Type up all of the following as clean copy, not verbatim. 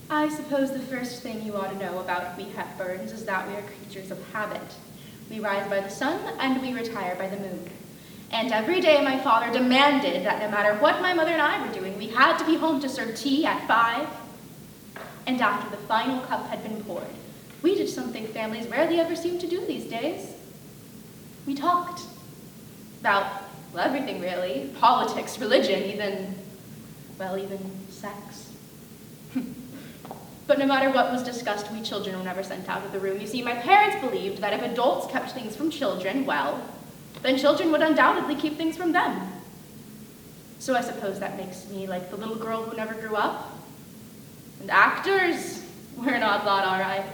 I suppose the first thing you ought to know about we Hepburns is that we are creatures of habit. We rise by the sun and we retire by the moon. And every day my father demanded that no matter what my mother and I were doing, we had to be home to serve tea at 5. And after the final cup had been poured, we did something families rarely ever seem to do these days. We talked about, well, everything really. Politics, religion, even sex. But no matter what was discussed, we children were never sent out of the room. You see, my parents believed that if adults kept things from children, well, then children would undoubtedly keep things from them. So I suppose that makes me like the little girl who never grew up. And actors, we're an odd lot, all right.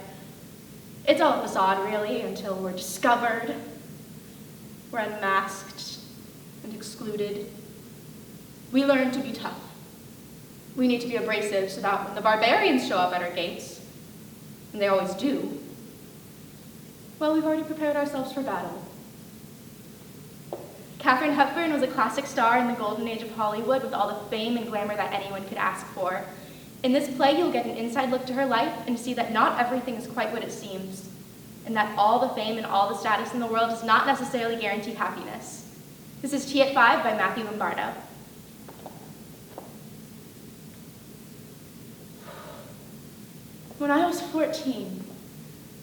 It's all a facade, really, until we're discovered. We're unmasked and excluded. We learn to be tough. We need to be abrasive so that when the barbarians show up at our gates, and they always do, well, we've already prepared ourselves for battle. Katharine Hepburn was a classic star in the golden age of Hollywood with all the fame and glamour that anyone could ask for. In this play, you'll get an inside look to her life and see that not everything is quite what it seems, and that all the fame and all the status in the world does not necessarily guarantee happiness. This is Tea at 5 by Matthew Lombardo. When I was 14,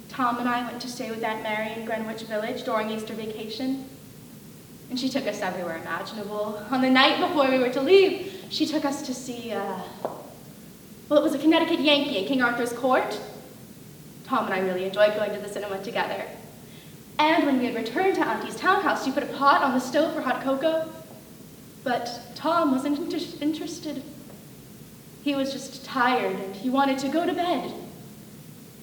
Tom and I went to stay with Aunt Mary in Greenwich Village during Easter vacation, and she took us everywhere imaginable. On the night before we were to leave, she took us to see, it was a Connecticut Yankee at King Arthur's Court. Tom and I really enjoyed going to the cinema together. And when we had returned to Auntie's townhouse, she put a pot on the stove for hot cocoa, but Tom wasn't interested. He was just tired and he wanted to go to bed.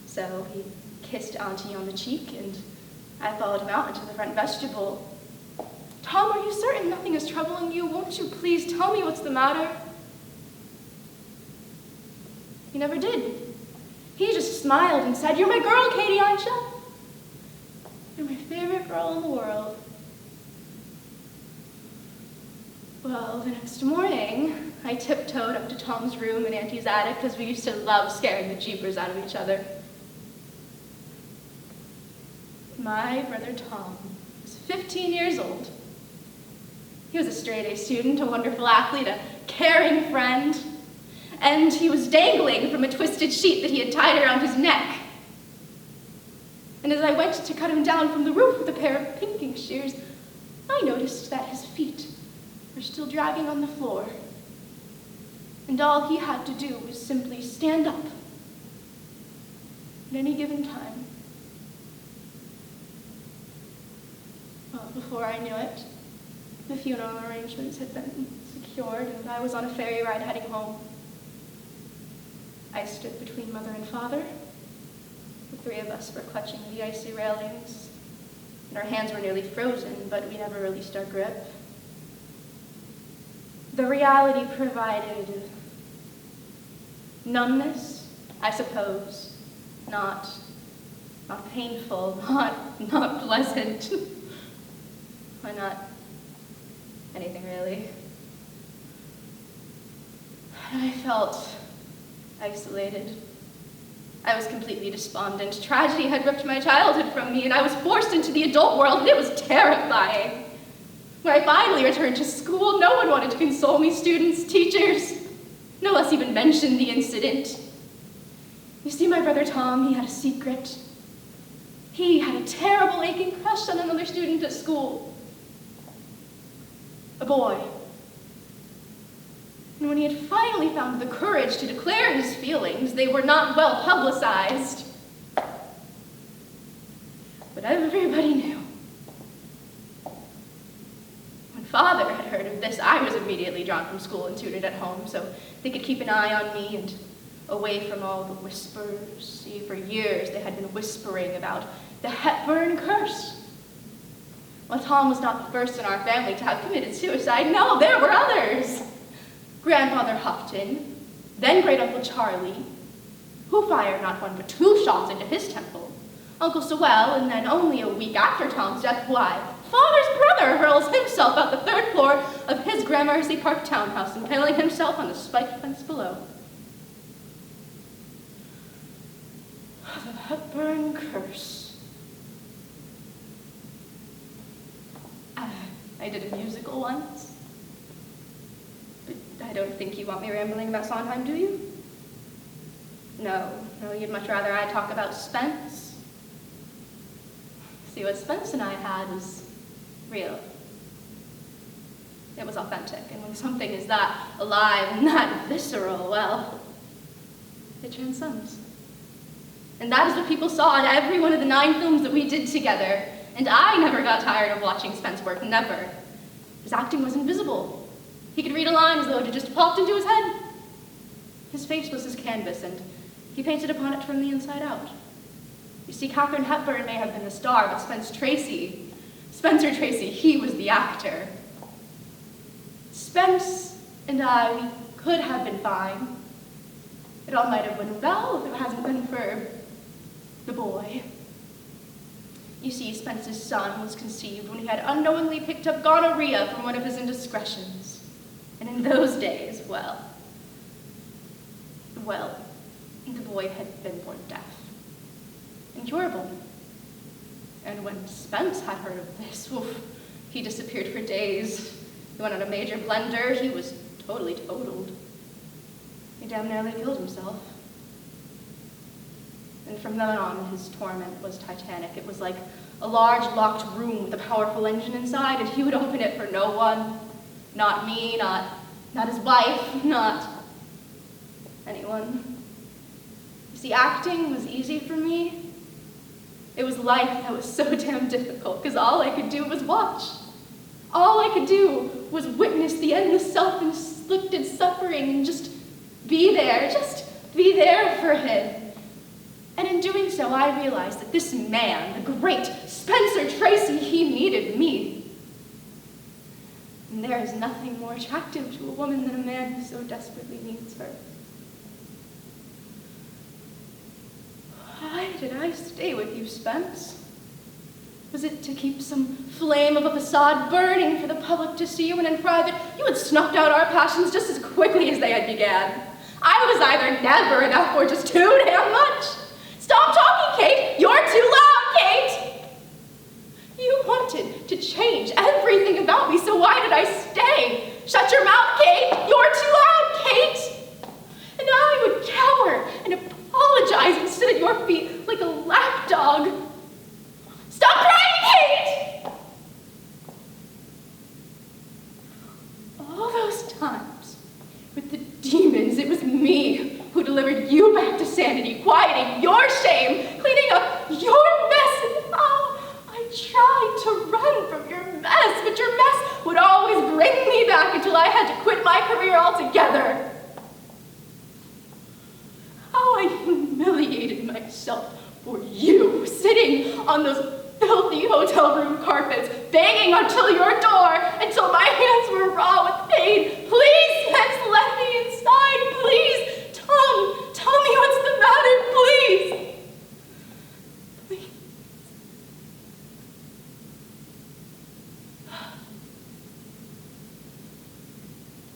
So he kissed Auntie on the cheek, and I followed him out into the front vestibule. Tom, are you certain nothing is troubling you? Won't you please tell me what's the matter? He never did. He just smiled and said, "You're my girl, Katie, aren't you? You're my favorite girl in the world." Well, the next morning, I tiptoed up to Tom's room in Auntie's attic because we used to love scaring the jeepers out of each other. My brother Tom was 15 years old. He was a straight-A student, a wonderful athlete, a caring friend, and he was dangling from a twisted sheet that he had tied around his neck. And as I went to cut him down from the roof with a pair of pinking shears, I noticed that his feet were still dragging on the floor, and all he had to do was simply stand up at any given time. Well, before I knew it, the funeral arrangements had been secured, and I was on a ferry ride heading home. I stood between Mother and Father. The three of us were clutching the icy railings, and our hands were nearly frozen, but we never released our grip. The reality provided numbness, I suppose, not painful, not pleasant. Why not anything really? I felt isolated. I was completely despondent. Tragedy had ripped my childhood from me, and I was forced into the adult world, and it was terrifying. When I finally returned to school, no one wanted to console me, students, teachers. No less even mention the incident. You see, my brother Tom, he had a secret. He had a terrible aching crush on another student at school. A boy. And when he had finally found the courage to declare his feelings, they were not well publicized. But everybody knew. When Father had heard of this, I was immediately drawn from school and tutored at home so they could keep an eye on me and away from all the whispers. See, for years they had been whispering about the Hepburn curse. Well, Tom was not the first in our family to have committed suicide. No, there were others. Grandfather Houghton, then Great-Uncle Charlie, who fired not one but 2 shots into his temple. Uncle Sewell, and then only a week after Tom's death, why, Father's brother hurls himself out the 3rd floor of his Gramercy Park townhouse, impaling himself on the spiked fence below. The Hepburn Curse. I did a musical once. But I don't think you want me rambling about Sondheim, do you? No, you'd much rather I talk about Spence. See, what Spence and I had was real. It was authentic, and when something is that alive and that visceral, well, it transcends. And that is what people saw in every one of the 9 films that we did together. And I never got tired of watching Spence work, never. His acting was invisible. He could read a line as though it had just popped into his head. His face was his canvas, and he painted upon it from the inside out. You see, Katharine Hepburn may have been the star, but Spencer Tracy, he was the actor. Spence and I, we could have been fine. It all might have went well if it hasn't been for the boy. You see, Spence's son was conceived when he had unknowingly picked up gonorrhea from one of his indiscretions. And in those days, well, the boy had been born deaf, incurable. And when Spence had heard of this, he disappeared for days. He went on a major blunder. He was totally totaled. He damn nearly killed himself. And from then on, his torment was titanic. It was like a large locked room with a powerful engine inside, and he would open it for no one. Not me, not his wife, not anyone. You see, acting was easy for me. It was life that was so damn difficult, because all I could do was watch. All I could do was witness the endless self-inflicted suffering and just be there for him. And in doing so, I realized that this man, the great Spencer Tracy, he needed me. And there is nothing more attractive to a woman than a man who so desperately needs her. Why did I stay with you, Spence? Was it to keep some flame of a facade burning for the public to see when in private you had snuffed out our passions just as quickly as they had began? I was either never enough or just too damn much. Stop talking, Kate! You're too loud, Kate! You wanted to change everything about me, so why did I stay? Shut your mouth, Kate! You're too loud, Kate! And I would cower and apologize and sit at your feet like a lapdog. Stop crying, Kate! All those times with the demons, it was me who delivered you back to sanity, quieting your shame, cleaning up your mess, and I tried to run from your mess, but your mess would always bring me back until I had to quit my career altogether. How I humiliated myself for you, sitting on those filthy hotel room carpets, banging until your door, until my hands were raw with pain. Please, Spence, let me inside, please. Tom, tell me what's the matter, please. Please.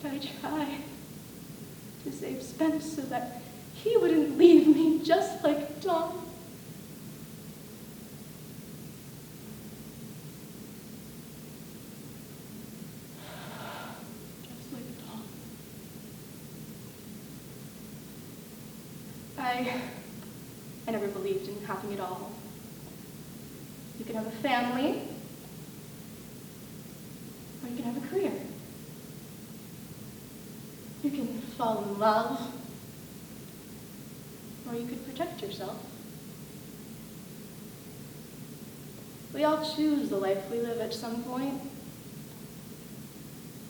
Did I try to save Spence so that he wouldn't leave me just like Tom? I never believed in having it all. You can have a family, or you can have a career. You can fall in love, or you could protect yourself. We all choose the life we live at some point,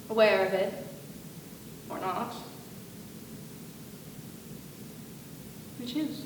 aware of it, or not. We choose.